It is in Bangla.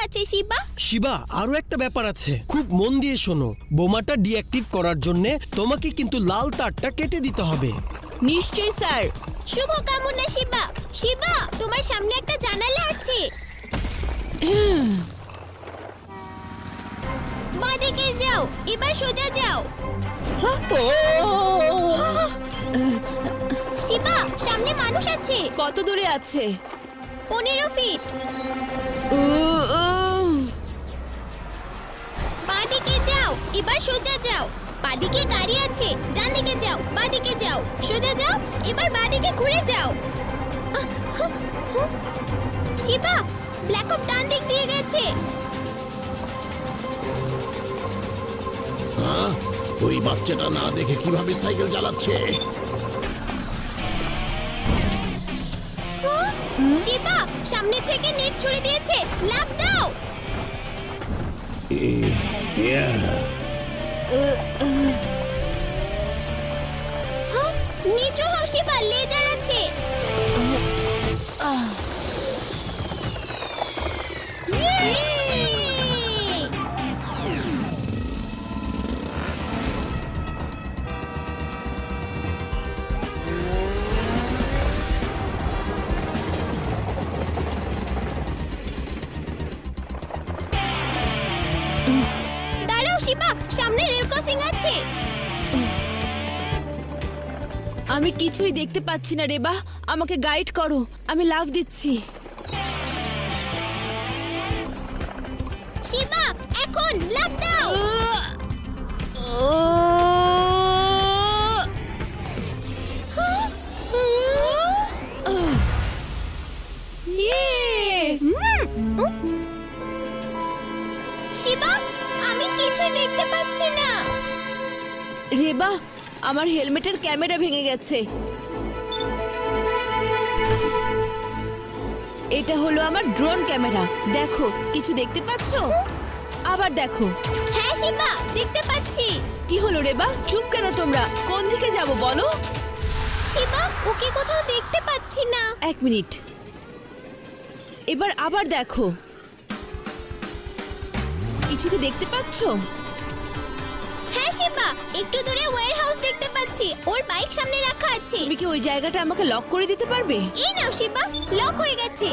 আছে শিবা। শিবা, আরো একটা ব্যাপার আছে, খুব মন দিয়ে শোনো। বোমাটা ডিঅ্যাক্টিভ করার জন্য তোমাকে কিন্তু লাল তারটা কেটে দিতে হবে। নিশ্চয়ই স্যার। শুভকামনা শিবা। শিবা, তোমার সামনে একটা জানালা আছে। বাঁদিকে যাও, এবার সোজা যাও। শিবা, সামনে মানুষ আছে। কত দূরে আছে? 15 ফিট। বাঁদিকে যাও, এবার সোজা যাও। বাঁদিকে গাড়ি আছে, ডান দিকে যাও, বাঁদিকে যাও, সোজা যাও, এবার বাঁদিকে ঘুরে যাও। শিবা, ব্ল্যাক অফ ডান দিক দিয়ে গেছে। ওই বাচ্চাটা না দেখে কিভাবে সাইকেল চালাচ্ছে? শিবা, সামনে থেকে নেট ছুড়ে দিয়েছে, লাফ দাও। নিচু হও শিবা, লেজার আছে। দাঁড়াও শিবা, সামনে রেল ক্রসিং আছে। আমি কিছুই দেখতে পাচ্ছি না রেবা, আমাকে গাইড করো, আমি লাফ দিচ্ছি। শিবা, এখন লাফ দাও। শিবা, আমি কিছুই দেখতে পাচ্ছি না। রেবা, আমার হেলমেটের ক্যামেরা ভেঙে গেছে। এটা হলো আমার ড্রোন ক্যামেরা, দেখো কিছু দেখতে পাচ্ছো? আবার দেখো। হ্যাঁ শিবা, দেখতে পাচ্ছি। কি হলো রেবা, চুপ কেন তোমরা? কোন দিকে যাব বলো? শিবা, ওকে কোথাও দেখতে পাচ্ছি না। 1 মিনিট, এবার আবার দেখো। কিছু কি দেখতে পাচ্ছো? হ্যাঁ শিবা, একটু দূরে ওয়্যার হাউস দেখতে পাচ্ছি, ওর বাইক সামনে রাখা আছে। তুমি কি ওই জায়গাটা আমাকে লক করে দিতে পারবে? এই নাও শিবা, লক হয়ে গেছে।